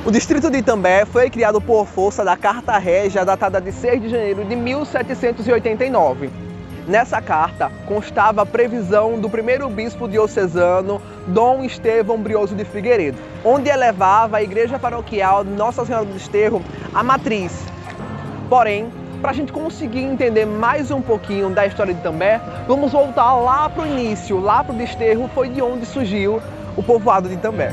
O distrito de Itambé foi criado por força da Carta Régia, datada de 6 de janeiro de 1789. Nessa carta constava a previsão do primeiro bispo diocesano, Dom Estevão Brioso de Figueiredo, onde elevava a igreja paroquial Nossa Senhora do Desterro à matriz. Porém, para a gente conseguir entender mais um pouquinho da história de Itambé, vamos voltar lá para o início, lá para o Desterro, foi de onde surgiu o povoado de Itambé.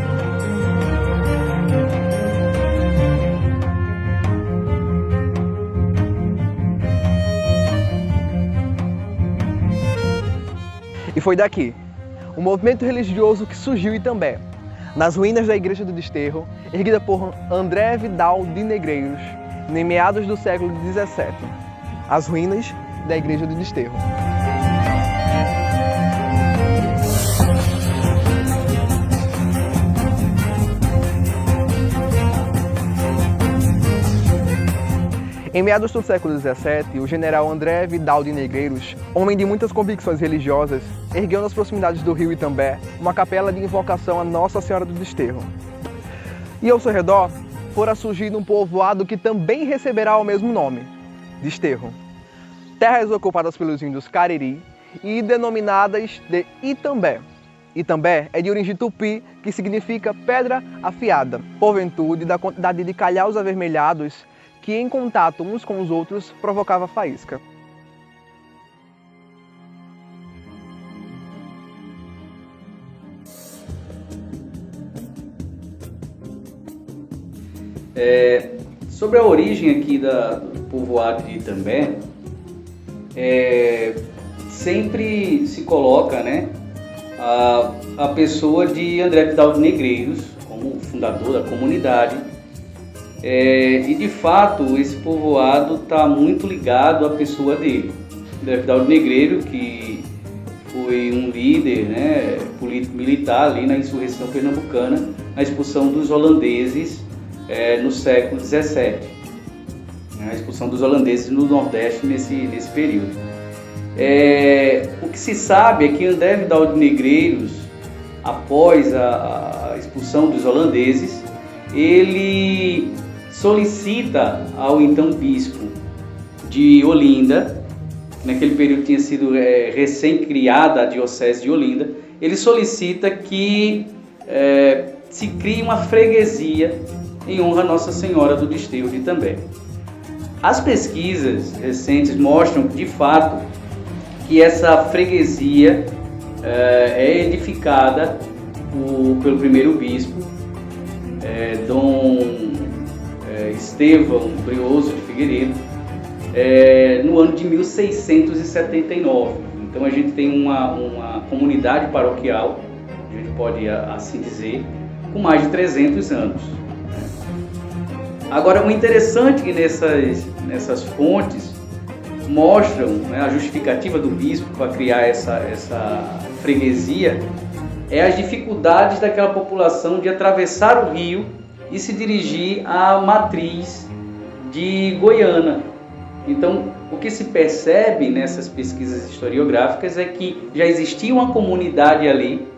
E foi daqui, um movimento religioso que surgiu em Itambé, nas ruínas da Igreja do Desterro, erguida por André Vidal de Negreiros, em meados do século XVII, as ruínas da Igreja do Desterro. Em meados do século XVII, o general André Vidal de Negreiros, homem de muitas convicções religiosas, ergueu nas proximidades do rio Itambé uma capela de invocação a Nossa Senhora do Desterro. E ao seu redor, fora surgindo um povoado que também receberá o mesmo nome, Desterro. Terras ocupadas pelos índios Cariri e denominadas de Itambé. Itambé é de origem tupi, que significa pedra afiada, porventura da quantidade de calhaus avermelhados que em contato uns com os outros provocava faísca. Sobre a origem aqui do povoado de Itambé, sempre se coloca, né, a pessoa de André Vidal de Negreiros como fundador da comunidade. E de fato esse povoado está muito ligado à pessoa dele, André Vidal de Negreiro, que foi um líder, né, político militar ali na insurreição pernambucana, na expulsão dos holandeses no século XVII, a expulsão dos holandeses no Nordeste nesse período. O que se sabe é que André Vidal de Negreiros, após a expulsão dos holandeses, ele solicita ao então bispo de Olinda, naquele período tinha sido recém-criada a diocese de Olinda, ele solicita que se crie uma freguesia em honra a Nossa Senhora do Desterro de Itambé. As pesquisas recentes mostram, de fato, que essa freguesia é edificada pelo primeiro bispo, Dom Estevão Brioso de Figueiredo, no ano de 1679. Então a gente tem uma comunidade paroquial, a gente pode assim dizer, com mais de 300 anos. Agora, o interessante é que nessas fontes mostram, né, a justificativa do bispo para criar essa freguesia as dificuldades daquela população de atravessar o rio e se dirigir à matriz de Goiânia. Então, o que se percebe nessas pesquisas historiográficas é que já existia uma comunidade ali,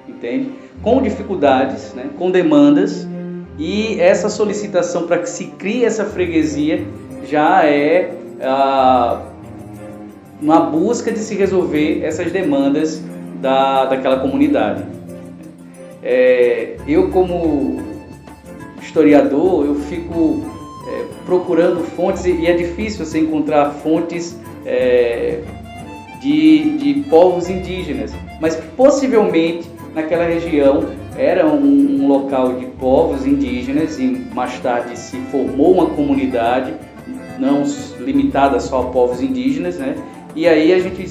entende? Com dificuldades, né, com demandas, e essa solicitação para que se crie essa freguesia já é uma busca de se resolver essas demandas daquela comunidade. Eu, como historiador, eu fico procurando fontes, e é difícil você encontrar fontes de povos indígenas, mas possivelmente naquela região era um local de povos indígenas e mais tarde se formou uma comunidade não limitada só a povos indígenas, né? E aí a gente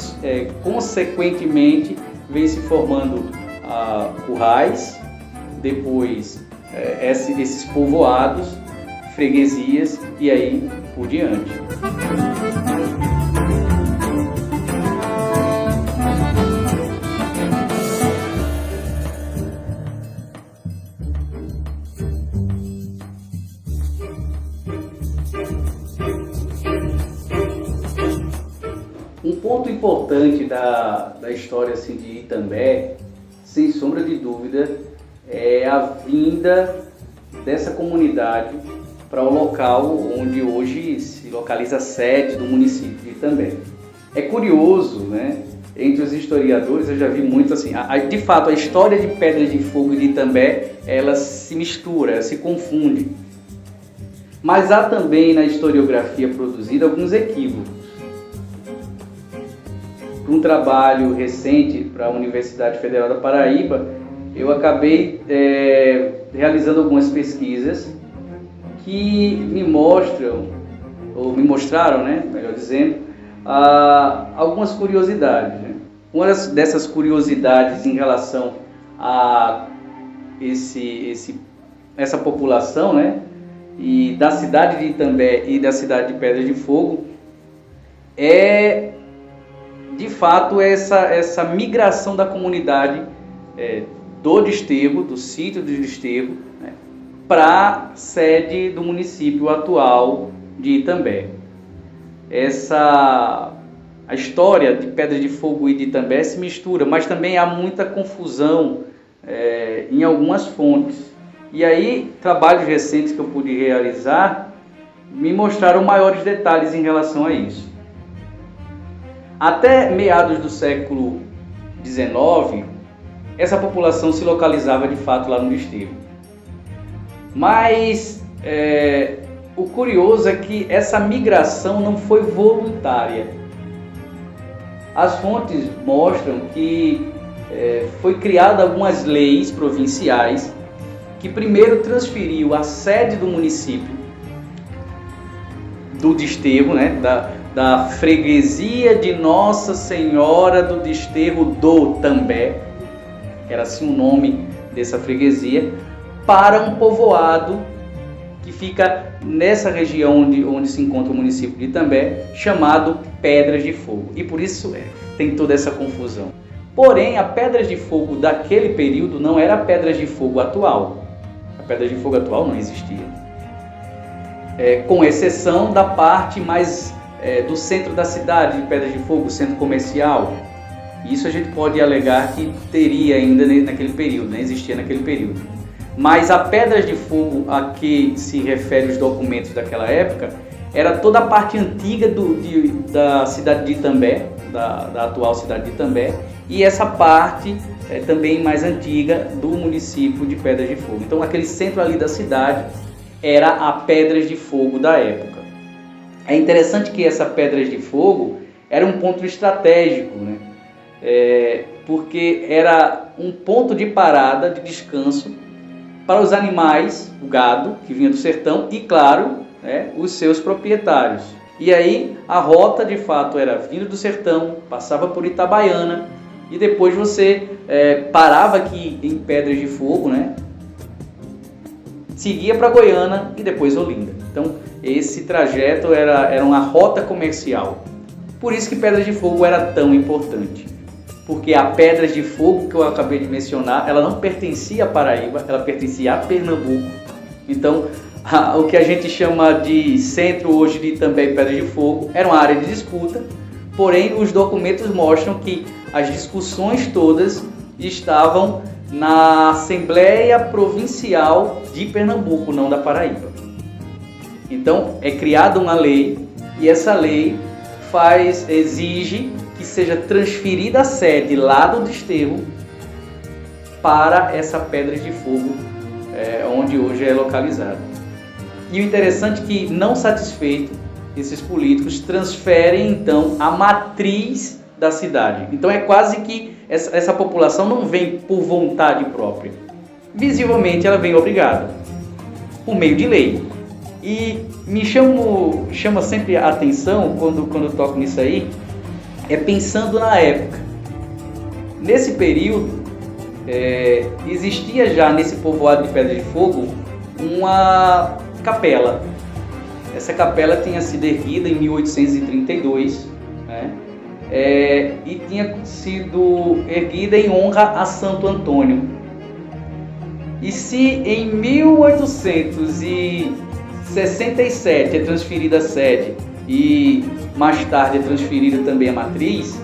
consequentemente vem se formando currais, depois esses povoados, freguesias e aí por diante. Um ponto importante da história assim, de Itambé, sem sombra de dúvida, é a vinda dessa comunidade para o local onde hoje se localiza a sede do município de Itambé. É curioso, né? Entre os historiadores eu já vi muito assim, de fato a história de Pedras de Fogo e de Itambé, ela se mistura, ela se confunde. Mas há também na historiografia produzida alguns equívocos. Para um trabalho recente para a Universidade Federal da Paraíba, eu acabei realizando algumas pesquisas que me mostraram, né, melhor dizendo, algumas curiosidades. Né? Uma dessas curiosidades em relação a essa população, né, e da cidade de Itambé e da cidade de Pedras de Fogo é, de fato, essa migração da comunidade do Desterro, do sítio do Desterro, né, para a sede do município atual de Itambé. A história de Pedras de Fogo e de Itambé se mistura, mas também há muita confusão em algumas fontes. E aí, trabalhos recentes que eu pude realizar me mostraram maiores detalhes em relação a isso. Até meados do século XIX, essa população se localizava de fato lá no Desterro. Mas o curioso é que essa migração não foi voluntária. As fontes mostram que foi criada algumas leis provinciais que primeiro transferiu a sede do município do Desterro, né, da freguesia de Nossa Senhora do Desterro do També, que era assim o nome dessa freguesia, para um povoado que fica nessa região onde se encontra o município de Itambé, chamado Pedras de Fogo. E por isso tem toda essa confusão. Porém, a Pedras de Fogo daquele período não era a Pedras de Fogo atual. A Pedras de Fogo atual não existia. Com exceção da parte mais do centro da cidade de Pedras de Fogo, centro comercial. Isso a gente pode alegar que teria ainda naquele período, né? Existia naquele período. Mas a Pedras de Fogo a que se refere os documentos daquela época era toda a parte antiga da cidade de Itambé, da atual cidade de Itambé, e essa parte também mais antiga do município de Pedras de Fogo. Então aquele centro ali da cidade era a Pedras de Fogo da época. É interessante que essa Pedras de Fogo era um ponto estratégico, né? Porque era um ponto de parada, de descanso para os animais, o gado que vinha do sertão e, claro, os seus proprietários. E aí a rota de fato era vindo do sertão, passava por Itabaiana e depois você parava aqui em Pedras de Fogo, né? Seguia para Goiânia e depois Olinda. Então esse trajeto era uma rota comercial. Por isso que Pedras de Fogo era tão importante. Porque a Pedras de Fogo que eu acabei de mencionar, ela não pertencia à Paraíba, ela pertencia a Pernambuco. Então, o que a gente chama de centro hoje de Itambé e Pedras de Fogo era uma área de disputa, porém os documentos mostram que as discussões todas estavam na Assembleia Provincial de Pernambuco, não da Paraíba. Então, é criada uma lei e essa lei exige que seja transferida a sede lá do Desterro para essa Pedras de Fogo, onde hoje é localizada. E o interessante é que, não satisfeito, esses políticos transferem então a matriz da cidade. Então é quase que essa população não vem por vontade própria. Visivelmente ela vem obrigada, por meio de lei. E me chama sempre a atenção quando eu toco nisso aí, pensando na época. Nesse período, existia já nesse povoado de Pedras de Fogo uma capela. Essa capela tinha sido erguida em 1832, né? E tinha sido erguida em honra a Santo Antônio. E se em 1867 é transferida a sede e mais tarde é transferida também a matriz,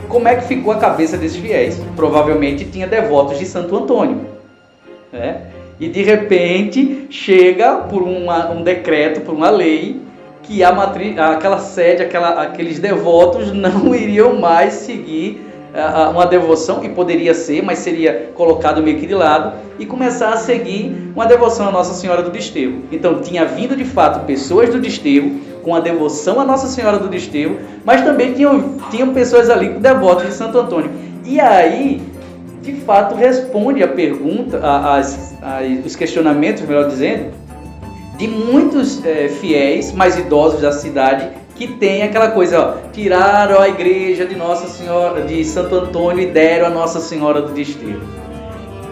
como é que ficou a cabeça desses fiéis? Provavelmente tinha devotos de Santo Antônio, né? E de repente chega por um decreto, por uma lei, que aquela sede, aqueles devotos não iriam mais seguir uma devoção, e poderia ser, mas seria colocado meio que de lado, e começar a seguir uma devoção a Nossa Senhora do Desterro. Então tinha vindo de fato pessoas do Desterro com a devoção a Nossa Senhora do Desterro, mas também tinham pessoas ali com devotos de Santo Antônio. E aí, de fato, responde a pergunta, os questionamentos, melhor dizendo, de muitos fiéis mais idosos da cidade, que tem aquela coisa, ó, tiraram a igreja de Nossa Senhora, de Santo Antônio, e deram a Nossa Senhora do Desterro.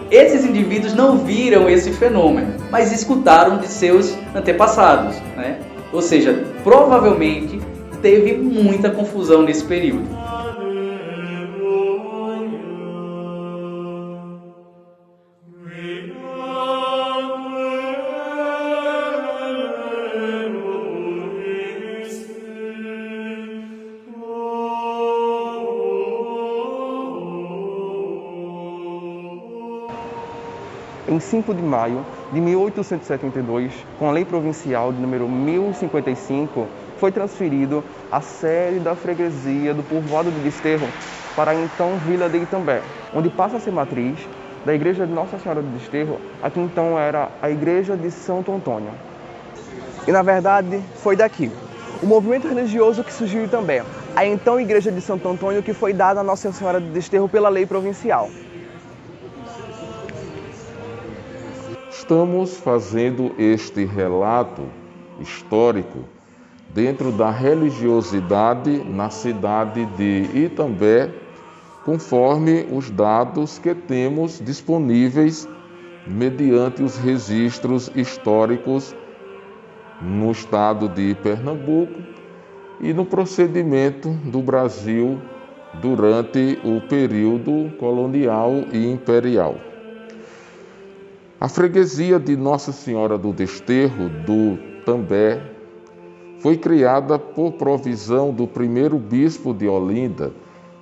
Esses indivíduos não viram esse fenômeno, mas escutaram de seus antepassados, né? Ou seja, provavelmente teve muita confusão nesse período. Em 5 de maio de 1872, com a Lei Provincial de número 1055, foi transferido a sede da freguesia do povoado de Desterro para a então Vila de Itambé, onde passa a ser matriz da Igreja de Nossa Senhora do Desterro, a que então era a Igreja de Santo Antônio. E na verdade, foi daqui, o movimento religioso que surgiu em Itambé, a então Igreja de Santo Antônio, que foi dada a Nossa Senhora do Desterro pela Lei Provincial. Estamos fazendo este relato histórico dentro da religiosidade na cidade de Itambé, conforme os dados que temos disponíveis mediante os registros históricos no estado de Pernambuco e no procedimento do Brasil durante o período colonial e imperial. A freguesia de Nossa Senhora do Desterro do També foi criada por provisão do primeiro bispo de Olinda,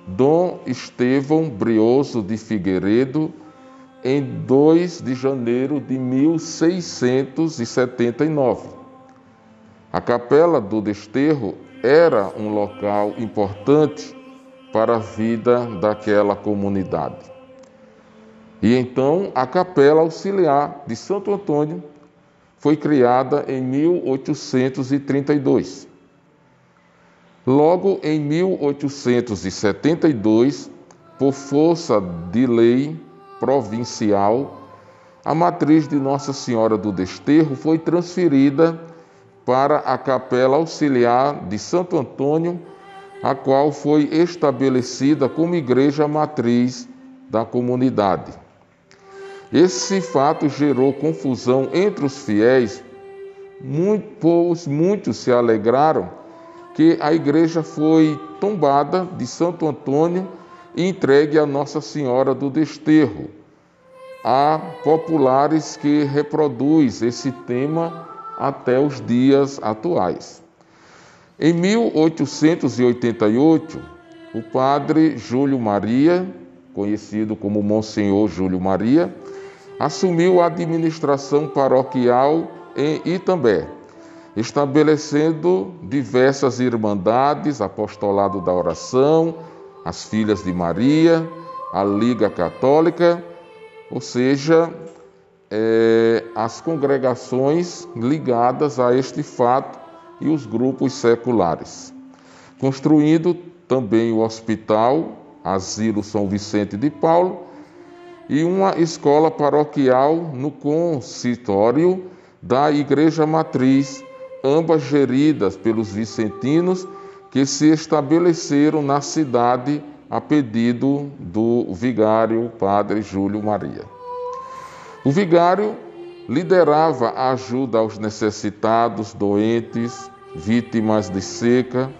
Dom Estevão Brioso de Figueiredo, em 2 de janeiro de 1679. A Capela do Desterro era um local importante para a vida daquela comunidade. E então a Capela Auxiliar de Santo Antônio foi criada em 1832. Logo em 1872, por força de lei provincial, a matriz de Nossa Senhora do Desterro foi transferida para a Capela Auxiliar de Santo Antônio, a qual foi estabelecida como igreja matriz da comunidade. Esse fato gerou confusão entre os fiéis, pois muitos se alegraram que a igreja foi tombada de Santo Antônio e entregue a Nossa Senhora do Desterro. Há populares que reproduzem esse tema até os dias atuais. Em 1888, o padre Júlio Maria, conhecido como Monsenhor Júlio Maria, assumiu a administração paroquial em Itambé, estabelecendo diversas irmandades, apostolado da oração, as Filhas de Maria, a Liga Católica, ou seja, as congregações ligadas a este fato e os grupos seculares. Construindo também o Hospital Asilo São Vicente de Paulo, e uma escola paroquial no consistório da Igreja Matriz, ambas geridas pelos vicentinos que se estabeleceram na cidade a pedido do vigário Padre Júlio Maria. O vigário liderava a ajuda aos necessitados, doentes, vítimas de seca,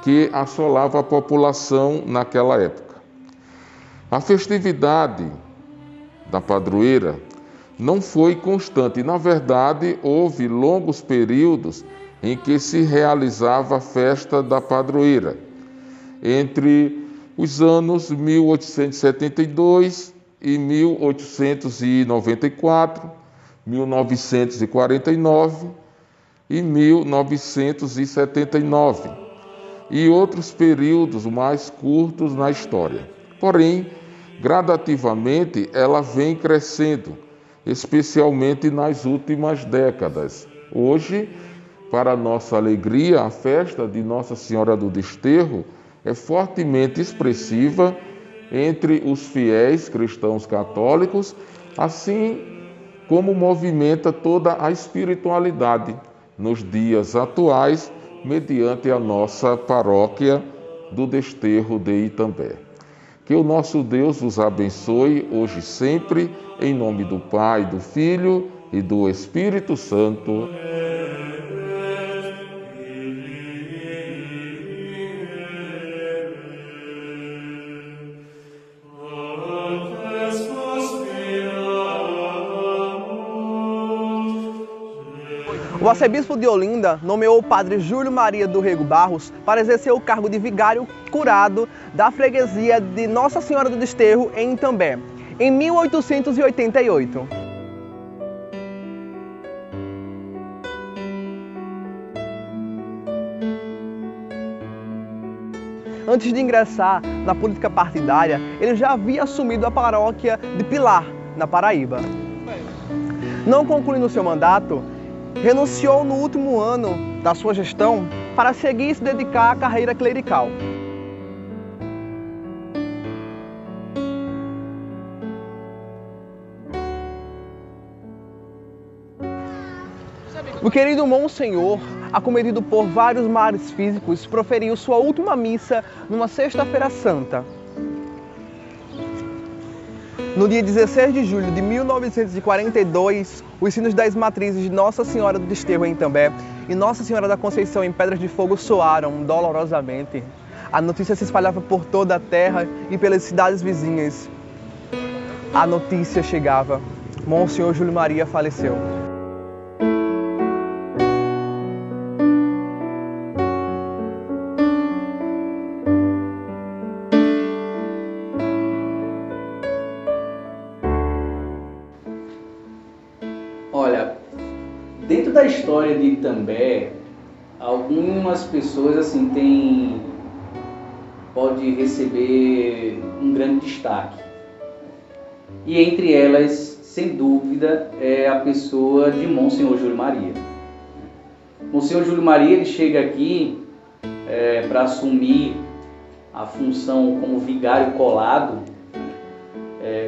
que assolava a população naquela época. A festividade da padroeira não foi constante. Na verdade, houve longos períodos em que se realizava a festa da padroeira, entre os anos 1872 e 1894, 1949 e 1979, e outros períodos mais curtos na história. Porém, gradativamente ela vem crescendo, especialmente nas últimas décadas. Hoje, para nossa alegria, a festa de Nossa Senhora do Desterro é fortemente expressiva entre os fiéis cristãos católicos, assim como movimenta toda a espiritualidade nos dias atuais, mediante a nossa paróquia do Desterro de Itambé. Que o nosso Deus os abençoe hoje e sempre, em nome do Pai, do Filho e do Espírito Santo. O arcebispo de Olinda nomeou o padre Júlio Maria do Rego Barros para exercer o cargo de vigário curado da freguesia de Nossa Senhora do Desterro, em Itambé, em 1888. Antes de ingressar na política partidária, ele já havia assumido a paróquia de Pilar, na Paraíba. Não concluindo seu mandato, renunciou no último ano da sua gestão para seguir e se dedicar à carreira clerical. O querido Monsenhor, acometido por vários males físicos, proferiu sua última missa numa sexta-feira santa. No dia 16 de julho de 1942, os sinos das matrizes de Nossa Senhora do Desterro, em Itambé, e Nossa Senhora da Conceição, em Pedras de Fogo, soaram dolorosamente. A notícia se espalhava por toda a terra e pelas cidades vizinhas. A notícia chegava: Monsenhor Júlio Maria faleceu. Olha, dentro da história de Itambé, algumas pessoas assim pode receber um grande destaque. E entre elas, sem dúvida, é a pessoa de Monsenhor Júlio Maria. Monsenhor Júlio Maria, ele chega aqui para assumir a função como vigário colado.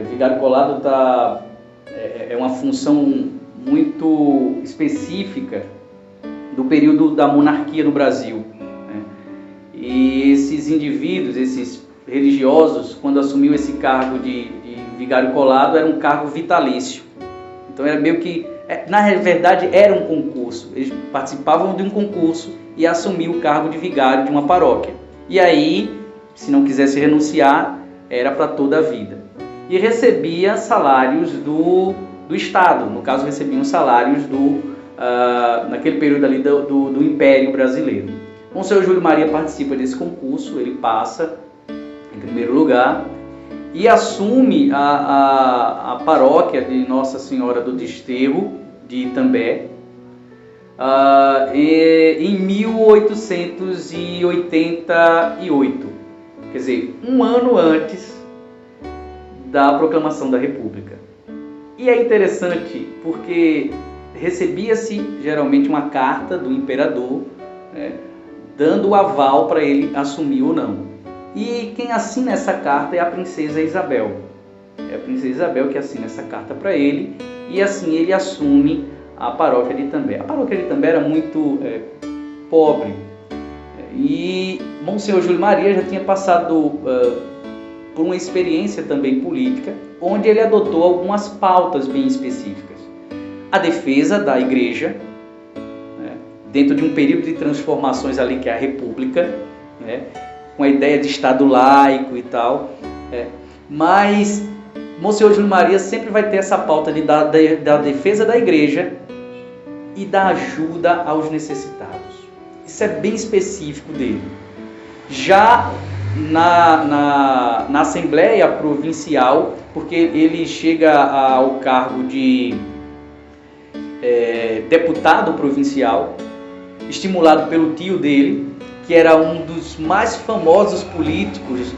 Vigário colado é uma função muito específica do período da monarquia no Brasil, né? E esses indivíduos, esses religiosos, quando assumiu esse cargo de vigário colado, era um cargo vitalício. Então era meio que, na verdade, era um concurso. Eles participavam de um concurso e assumiam o cargo de vigário de uma paróquia. E aí, se não quisesse renunciar, era para toda a vida. E recebia salários do Estado, no caso recebiam salários naquele período ali do Império Brasileiro. Monsenhor Júlio Maria participa desse concurso, ele passa em primeiro lugar e assume a paróquia de Nossa Senhora do Desterro de Itambé em 1888, quer dizer, um ano antes da proclamação da República. E é interessante porque recebia-se geralmente uma carta do imperador, né, dando o aval para ele assumir ou não. E quem assina essa carta é a princesa Isabel. É a princesa Isabel que assina essa carta para ele e assim ele assume a paróquia de Itambé. A paróquia de Itambé era muito pobre e Monsenhor Júlio Maria já tinha passado por uma experiência também política, onde ele adotou algumas pautas bem específicas. A defesa da igreja, né, dentro de um período de transformações ali que é a República, né, com a ideia de Estado laico e tal. Mas Monsenhor Júlio Maria sempre vai ter essa pauta da defesa da igreja e da ajuda aos necessitados. Isso é bem específico dele. Já na Assembleia Provincial, porque ele chega ao cargo de deputado provincial, estimulado pelo tio dele, que era um dos mais famosos políticos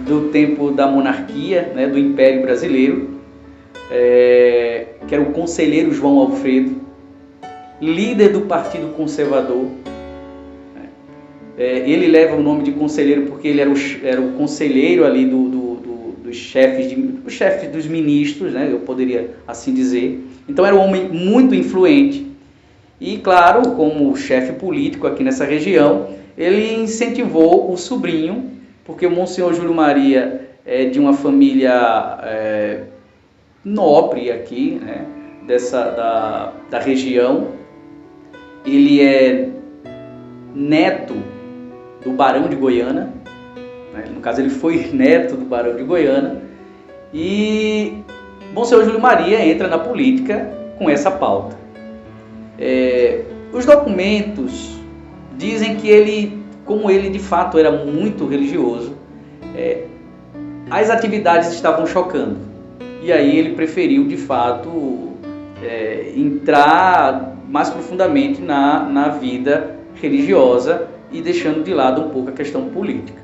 do tempo da monarquia, né, do Império Brasileiro, que era o conselheiro João Alfredo, líder do Partido Conservador. Ele leva o nome de conselheiro porque ele era o conselheiro ali dos chefes dos ministros, né, eu poderia assim dizer. Então era um homem muito influente e, claro, como chefe político aqui nessa região, ele incentivou o sobrinho, porque o Monsenhor Júlio Maria é de uma família nobre aqui, né, da região. Ele é neto do Barão de Goiânia, né? No caso ele foi neto do Barão de Goiânia, e Monsenhor Júlio Maria entra na política com essa pauta. Os documentos dizem que ele, como ele de fato era muito religioso, as atividades estavam chocando, e aí ele preferiu de fato entrar mais profundamente na vida religiosa e deixando de lado um pouco a questão política.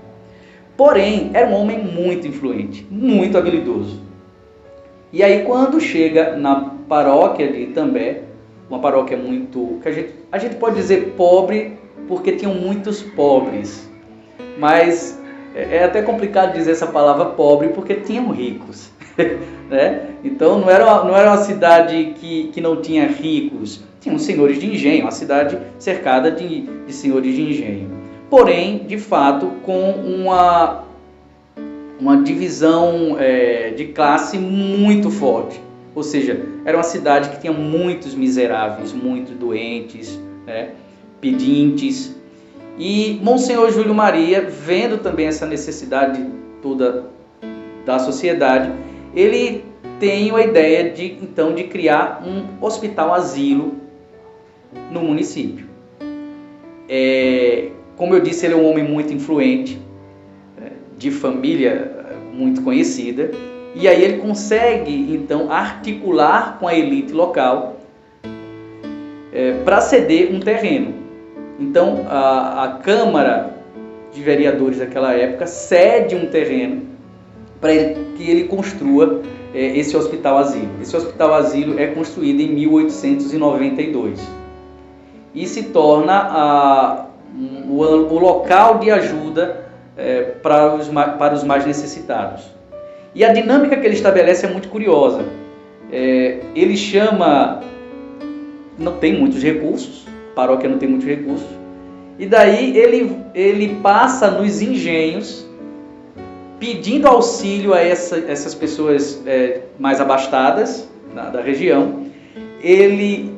Porém, era um homem muito influente, muito habilidoso. E aí, quando chega na paróquia de Itambé, uma paróquia muito, que a gente pode dizer pobre, porque tinham muitos pobres, mas é até complicado dizer essa palavra pobre, porque tinham ricos, né? Então não era uma cidade que não tinha ricos, tinham senhores de engenho, uma cidade cercada de senhores de engenho. Porém, de fato, com uma divisão de classe muito forte. Ou seja, era uma cidade que tinha muitos miseráveis, muitos doentes, né, pedintes. E Monsenhor Júlio Maria, vendo também essa necessidade toda da sociedade, ele tem a ideia de criar um hospital-asilo no município. Como eu disse, ele é um homem muito influente, de família muito conhecida, e aí ele consegue então articular com a elite local para ceder um terreno. Então a Câmara de Vereadores daquela época cede um terreno para que ele construa esse hospital-asilo. Esse hospital-asilo é construído em 1892 e se torna o local de ajuda para os mais necessitados. E a dinâmica que ele estabelece é muito curiosa. Ele chama... Não tem muitos recursos, a paróquia não tem muitos recursos, e daí ele passa nos engenhos pedindo auxílio a essas pessoas mais abastadas da região. Ele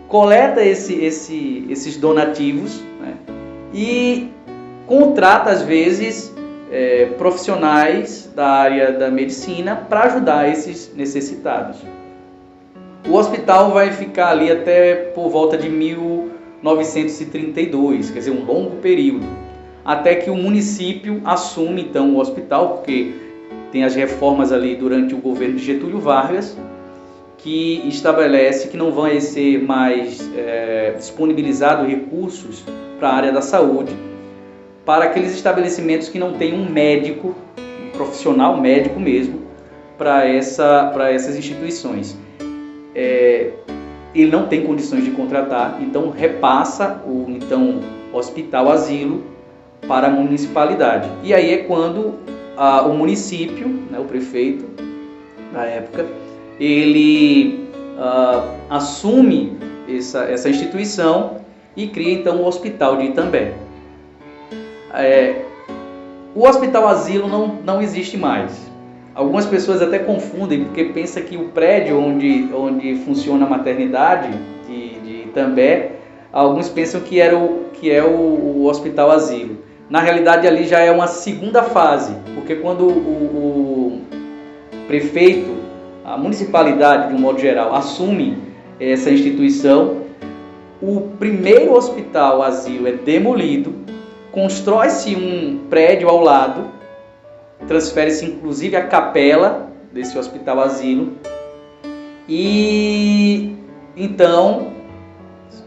coleta esses donativos, né, e contrata às vezes profissionais da área da medicina para ajudar esses necessitados. O hospital vai ficar ali até por volta de 1932, quer dizer, um longo período, até que o município assume então o hospital, porque tem as reformas ali durante o governo de Getúlio Vargas, que estabelece que não vai ser mais disponibilizado recursos para a área da saúde, para aqueles estabelecimentos que não têm um médico, um profissional médico mesmo, para essas instituições. Ele não tem condições de contratar, então repassa o hospital-asilo para a municipalidade. E aí é quando o município, né, o prefeito na época, ele assume essa instituição e cria então o Hospital de Itambé. O hospital-asilo não existe mais. Algumas pessoas até confundem, porque pensam que o prédio onde funciona a maternidade de Itambé, alguns pensam que é o hospital-asilo. Na realidade, ali já é uma segunda fase, porque quando o prefeito, a municipalidade, de um modo geral, assume essa instituição, o primeiro hospital-asilo é demolido, constrói-se um prédio ao lado, transfere-se inclusive a capela desse hospital-asilo, e então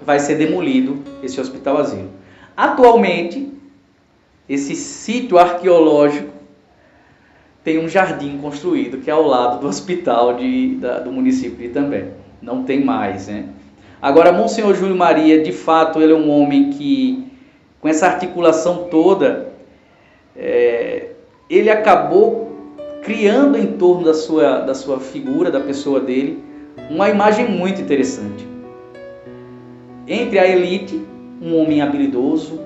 vai ser demolido esse hospital-asilo. Atualmente, esse sítio arqueológico tem um jardim construído que é ao lado do hospital do município de Itambé. Não tem mais, né? Agora, Monsenhor Júlio Maria, de fato, ele é um homem que, com essa articulação toda, ele acabou criando em torno da sua figura, da pessoa dele, uma imagem muito interessante. Entre a elite, um homem habilidoso,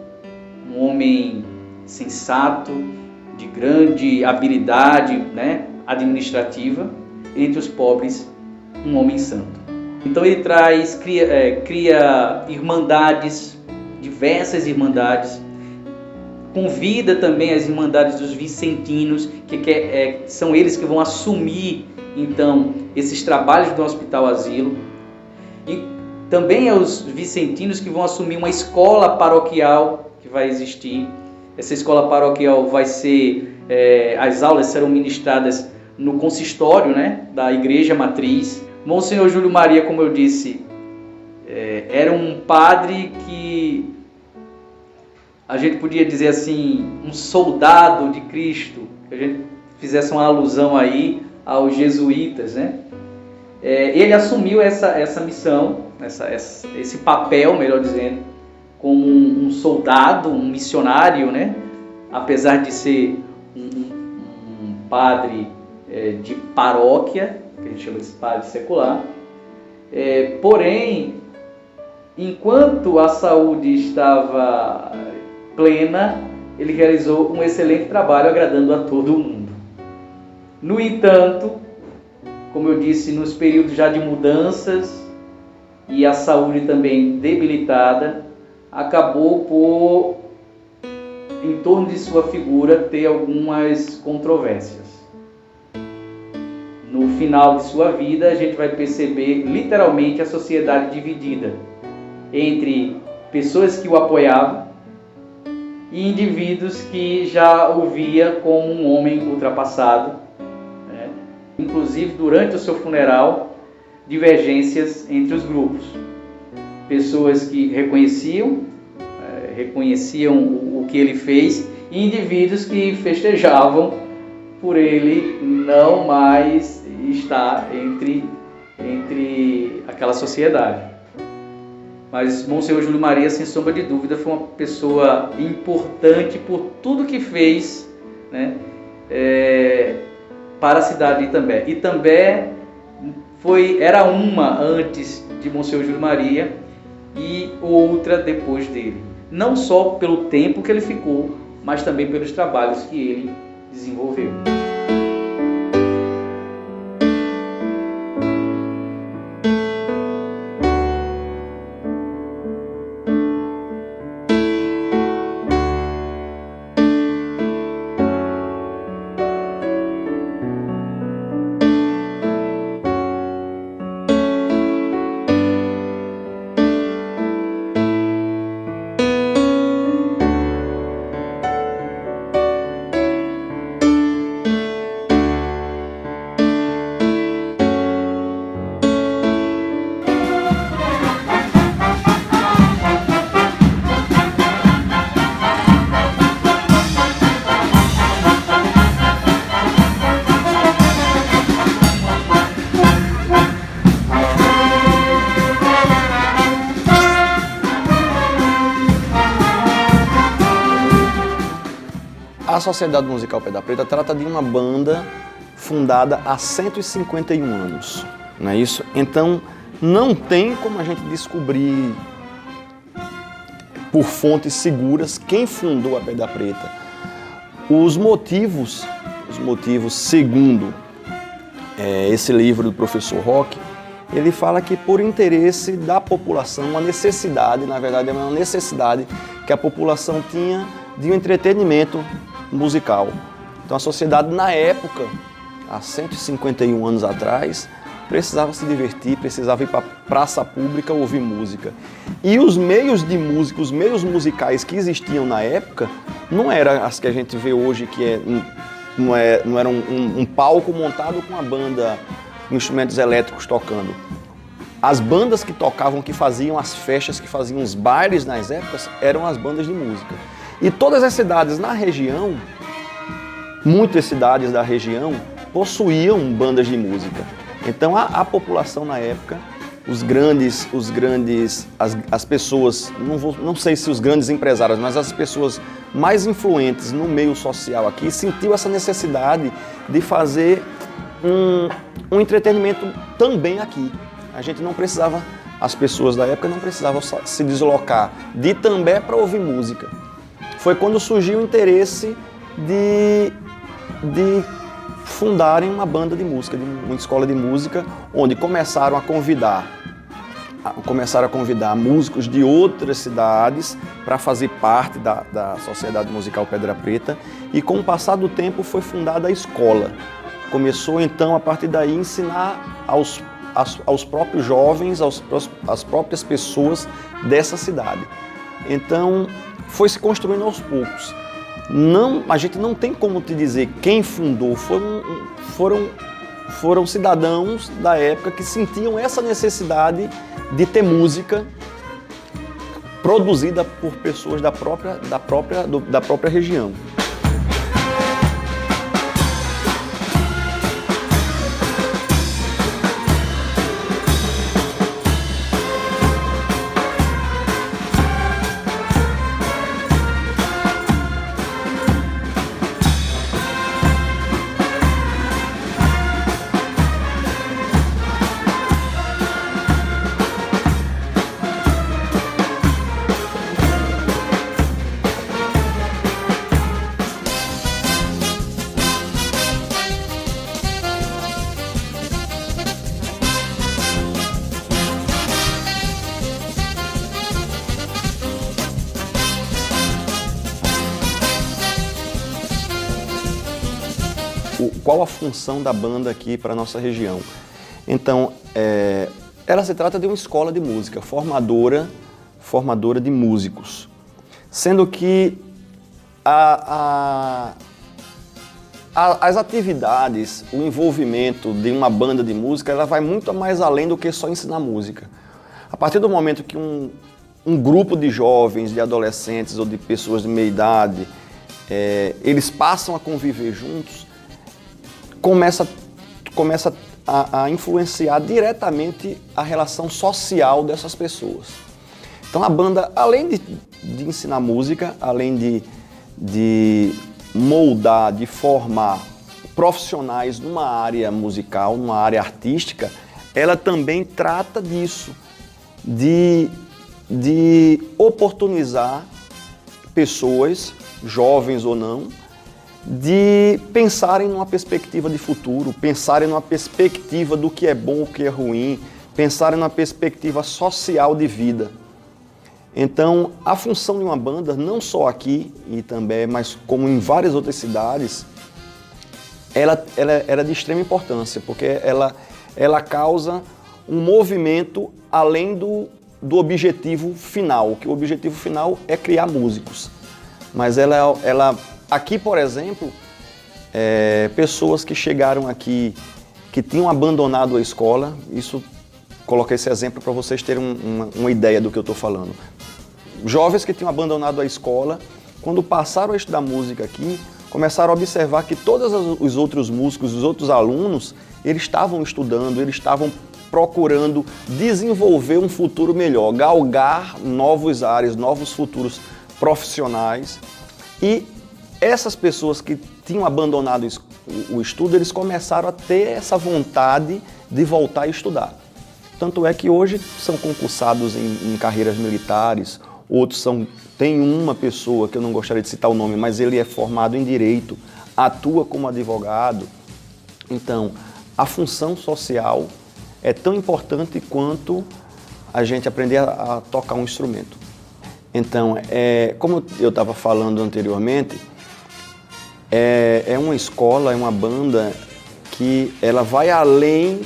um homem sensato, de grande habilidade, né, administrativa. Entre os pobres, um homem santo. Então ele cria irmandades, diversas irmandades, convida também as irmandades dos vicentinos, que são eles que vão assumir então esses trabalhos do hospital-asilo. E também é os vicentinos que vão assumir uma escola paroquial que vai existir. Essa escola paroquial vai ser, as aulas serão ministradas no consistório, né, da Igreja Matriz. Monsenhor Júlio Maria, como eu disse, era um padre que a gente podia dizer assim, um soldado de Cristo, que a gente fizesse uma alusão aí aos jesuítas, né? Ele assumiu essa missão, esse papel, melhor dizendo, como um soldado, um missionário, né? Apesar de ser um padre de paróquia, que a gente chama de padre secular. Porém, enquanto a saúde estava plena, ele realizou um excelente trabalho agradando a todo mundo. No entanto, como eu disse, nos períodos já de mudanças e a saúde também debilitada, acabou por, em torno de sua figura, ter algumas controvérsias. No final de sua vida, a gente vai perceber literalmente a sociedade dividida entre pessoas que o apoiavam e indivíduos que já o via como um homem ultrapassado, né? Inclusive, durante o seu funeral, divergências entre os grupos. Pessoas que reconheciam o que ele fez e indivíduos que festejavam por ele não mais estar entre aquela sociedade. Mas Monsenhor Júlio Maria, sem sombra de dúvida, foi uma pessoa importante por tudo que fez, né, para a cidade de Itambé. Itambé era uma antes de Monsenhor Júlio Maria e outra depois dele. Não só pelo tempo que ele ficou, mas também pelos trabalhos que ele desenvolveu. A Sociedade Musical Pedra Preta trata de uma banda fundada há 151 anos, não é isso? Então, não tem como a gente descobrir por fontes seguras quem fundou a Pedra Preta. Os motivos segundo esse livro do professor Roque, ele fala que por interesse da população, uma necessidade, na verdade é uma necessidade que a população tinha de um entretenimento musical. Então a sociedade na época, há 151 anos atrás, precisava se divertir, precisava ir para a praça pública ouvir música. E os meios de música, os meios musicais que existiam na época, não eram as que a gente vê hoje, que não era um palco montado com a banda, instrumentos elétricos tocando. As bandas que tocavam, que faziam as festas, que faziam os bailes nas épocas, eram as bandas de música. E todas as cidades na região, muitas cidades da região, possuíam bandas de música. Então a população na época, as pessoas, não sei se os grandes empresários, mas as pessoas mais influentes no meio social aqui, sentiu essa necessidade de fazer um entretenimento também aqui. A gente não precisava, as pessoas da época não precisavam se deslocar de Itambé para ouvir música. Foi quando surgiu o interesse de fundarem uma banda de música, uma escola de música, onde começaram a convidar músicos de outras cidades para fazer parte da Sociedade Musical Pedra Preta, e com o passar do tempo foi fundada a escola. Começou então a partir daí ensinar aos próprios jovens, às próprias pessoas dessa cidade. Então foi se construindo aos poucos. A gente não tem como te dizer quem fundou, foram cidadãos da época que sentiam essa necessidade de ter música produzida por pessoas da própria região. Qual a função da banda aqui para a nossa região? Então, ela se trata de uma escola de música, formadora de músicos. Sendo que as atividades, o envolvimento de uma banda de música, ela vai muito mais além do que só ensinar música. A partir do momento que um grupo de jovens, de adolescentes ou de pessoas de meia idade, eles passam a conviver juntos, começa a influenciar diretamente a relação social dessas pessoas. Então a banda, além de ensinar música, além de moldar, de formar profissionais numa área musical, numa área artística, ela também trata disso, de oportunizar pessoas, jovens ou não, de pensarem numa perspectiva de futuro, pensarem numa perspectiva do que é bom, o que é ruim, pensarem numa perspectiva social de vida. Então, a função de uma banda, não só aqui e também, mas como em várias outras cidades, ela era de extrema importância, porque ela causa um movimento além do objetivo final, que o objetivo final é criar músicos. Mas ela aqui, por exemplo, pessoas que chegaram aqui, que tinham abandonado a escola, coloquei esse exemplo para vocês terem uma ideia do que eu estou falando. Jovens que tinham abandonado a escola, quando passaram a estudar música aqui, começaram a observar que todos os outros músicos, os outros alunos, eles estavam estudando, eles estavam procurando desenvolver um futuro melhor, galgar novos ares, novos futuros profissionais. E essas pessoas que tinham abandonado o estudo, eles começaram a ter essa vontade de voltar a estudar. Tanto é que hoje são concursados em carreiras militares, outros tem uma pessoa, que eu não gostaria de citar o nome, mas ele é formado em Direito, atua como advogado. Então, a função social é tão importante quanto a gente aprender a tocar um instrumento. Então, como eu estava falando anteriormente, é uma escola, é uma banda que ela vai além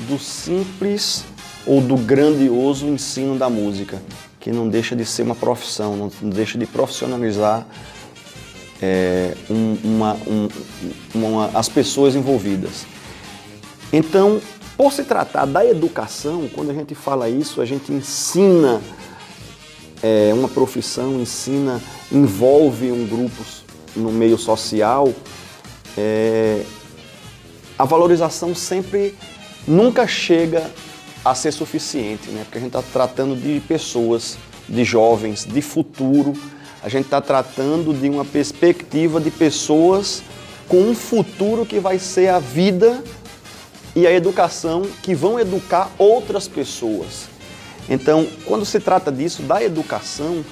do simples ou do grandioso ensino da música, que não deixa de ser uma profissão, não deixa de profissionalizar as pessoas envolvidas. Então, Por se tratar da educação, quando a gente fala isso, a gente ensina uma profissão, envolve um grupo no meio social, a valorização nunca chega a ser suficiente, né? Porque a gente está tratando de pessoas, de jovens, de futuro, a gente está tratando de uma perspectiva de pessoas com um futuro que vai ser a vida e a educação que vão educar outras pessoas. Então, quando se trata disso, da educação,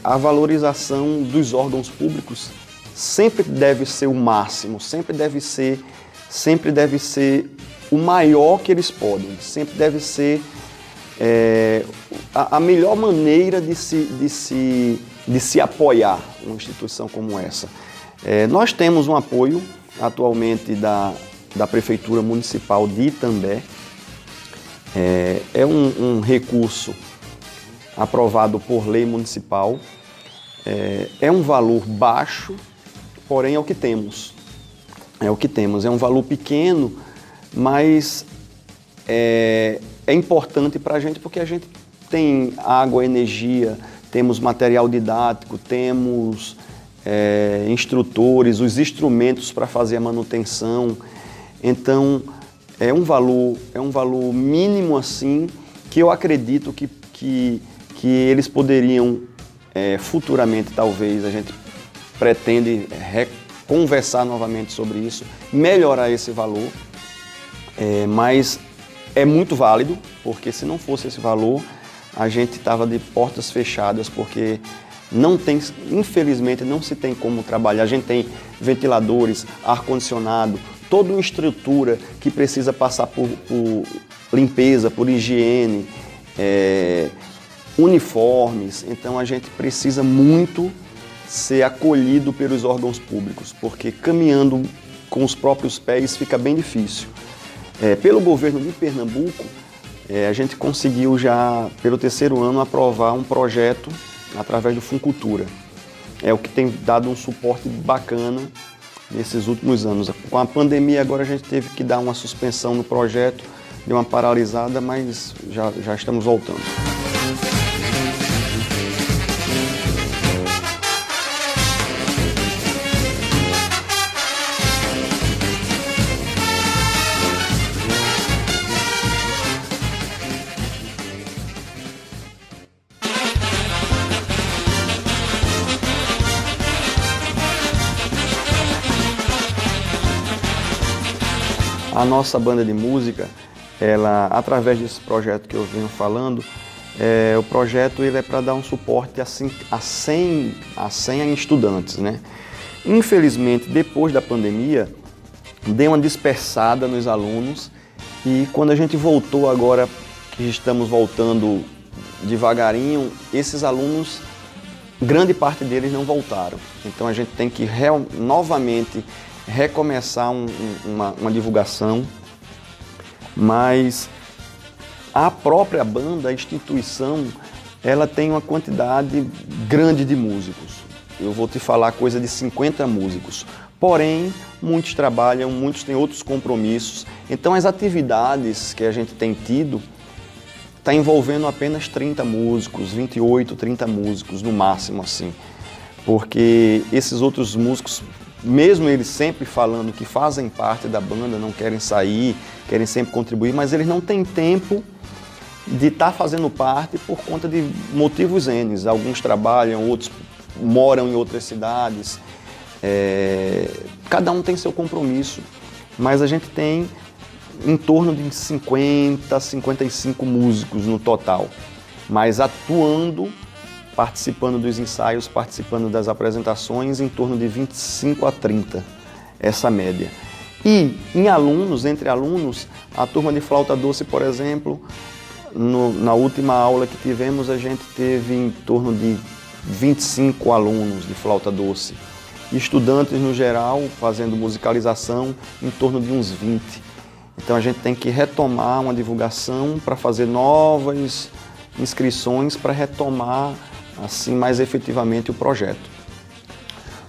a valorização dos órgãos públicos sempre deve ser o máximo, sempre deve ser o maior que eles podem, sempre deve ser a melhor maneira de se apoiar uma instituição como essa. Nós temos um apoio atualmente da Prefeitura Municipal de Itambé. É um recurso aprovado por lei municipal. É um valor baixo, porém é o que temos. É um valor pequeno, mas é importante para a gente porque a gente tem água, energia, temos material didático, temos instrutores, os instrumentos para fazer a manutenção. Então, é um valor mínimo assim, que eu acredito que eles poderiam, futuramente, talvez, a gente pretende conversar novamente sobre isso, melhorar esse valor, mas é muito válido, porque se não fosse esse valor, a gente estava de portas fechadas, porque infelizmente não se tem como trabalhar. A gente tem ventiladores, ar-condicionado, toda uma estrutura que precisa passar por limpeza, por higiene, uniformes. Então a gente precisa muito ser acolhido pelos órgãos públicos, porque caminhando com os próprios pés fica bem difícil. Pelo governo de Pernambuco, a gente conseguiu já, pelo 3º ano, aprovar um projeto através do Funcultura. É o que tem dado um suporte bacana nesses últimos anos. Com a pandemia agora a gente teve que dar uma suspensão no projeto, deu uma paralisada, mas já estamos voltando. A nossa banda de música, através desse projeto que eu venho falando, o projeto ele é para dar um suporte a 100 estudantes, né? Infelizmente, depois da pandemia, deu uma dispersada nos alunos e quando a gente voltou agora, que estamos voltando devagarinho, esses alunos, grande parte deles não voltaram. Então a gente tem que novamente recomeçar uma divulgação, mas a própria banda, a instituição, ela tem uma quantidade grande de músicos. Eu vou te falar coisa de 50 músicos. Porém, muitos trabalham, muitos têm outros compromissos. Então as atividades que a gente tem tido está envolvendo apenas 30 músicos, 28, 30 músicos no máximo assim. Porque esses outros músicos, mesmo eles sempre falando que fazem parte da banda, não querem sair, querem sempre contribuir, mas eles não têm tempo de estar fazendo parte por conta de motivos N. Alguns trabalham, outros moram em outras cidades, cada um tem seu compromisso, mas a gente tem em torno de 50, 55 músicos no total, mas atuando, participando dos ensaios, participando das apresentações, em torno de 25 a 30, essa média. E entre alunos, a turma de flauta doce, por exemplo, na última aula que tivemos, a gente teve em torno de 25 alunos de flauta doce. E estudantes, no geral, fazendo musicalização, em torno de uns 20. Então a gente tem que retomar uma divulgação para fazer novas inscrições para retomar assim mais efetivamente o projeto.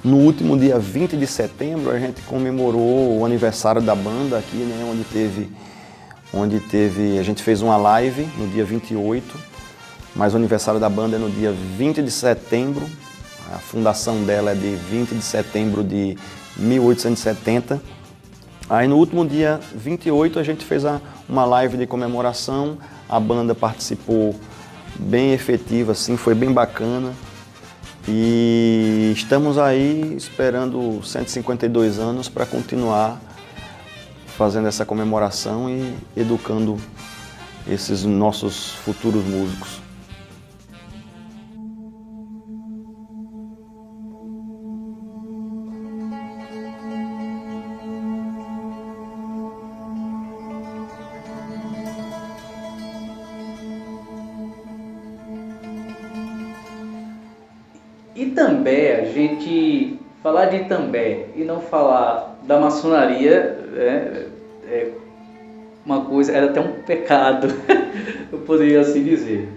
No último dia 20 de setembro a gente comemorou o aniversário da banda aqui, né, onde teve onde a gente fez uma live no dia 28, mas o aniversário da banda é no dia 20 de setembro. A fundação dela é de 20 de setembro de 1870. Aí no último dia 28 a gente fez uma live de comemoração, a banda participou bem efetiva, assim, foi bem bacana. E estamos aí esperando 152 anos para continuar fazendo essa comemoração e educando esses nossos futuros músicos. Itambé, a gente falar de Itambé e não falar da maçonaria é uma coisa, era até um pecado, eu poderia assim dizer.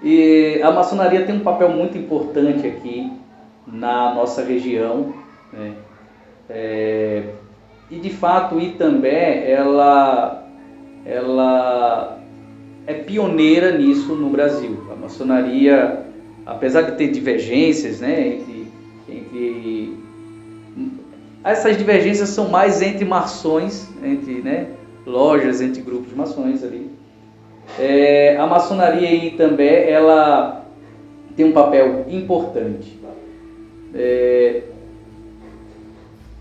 E a maçonaria tem um papel muito importante aqui na nossa região, né? E de fato Itambé, ela é pioneira nisso no Brasil. A maçonaria, apesar de ter divergências, né, essas divergências são mais entre maçons, entre, né, lojas, entre grupos de maçons ali. A maçonaria em Itambé, ela tem um papel importante.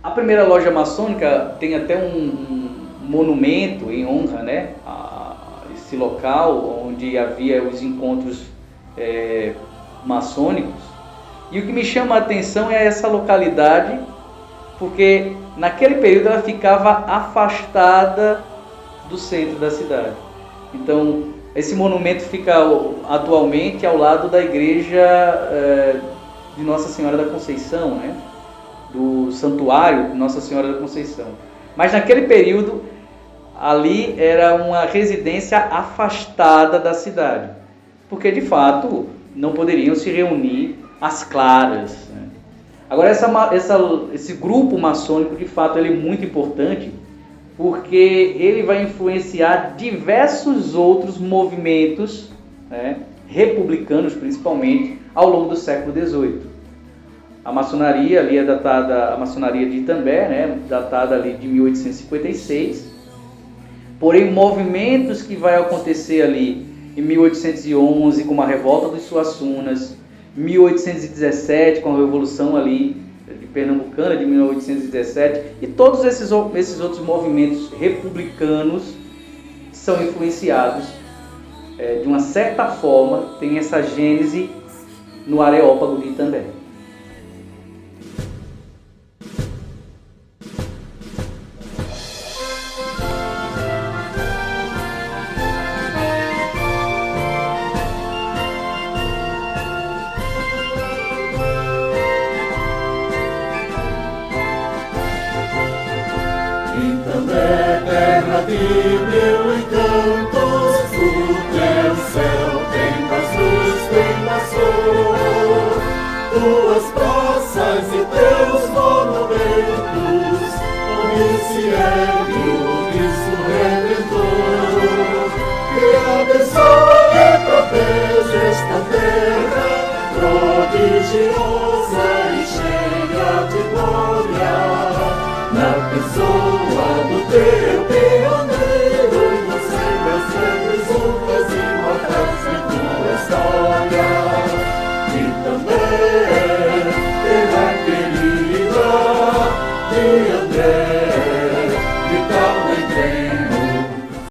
A primeira loja maçônica tem até um monumento em honra, né, a esse local onde havia os encontros maçônicos. E o que me chama a atenção é essa localidade, porque naquele período ela ficava afastada do centro da cidade. Então esse monumento fica atualmente ao lado da igreja de Nossa Senhora da Conceição, né? Do santuário de Nossa Senhora da Conceição. Mas naquele período ali era uma residência afastada da cidade, porque de fato não poderiam se reunir às claras, né? Agora esse grupo maçônico, de fato, ele é muito importante, porque ele vai influenciar diversos outros movimentos, né, republicanos principalmente, ao longo do século XVIII. A maçonaria ali é datada, a maçonaria de Itambé, né, datada ali de 1856, porém movimentos que vai acontecer ali em 1811, como a Revolta dos Suassunas, 1817, com a Revolução ali de Pernambucana de 1817, e todos esses outros movimentos republicanos são influenciados, de uma certa forma, tem essa gênese no Areópago de Itambé. Terra de mil encantos, o teu céu tem paz, luz, tem laço. Tuas praças e teus monumentos, onde se ergue o Cristo Redentor, que abençoe e protege esta terra prodigiosa.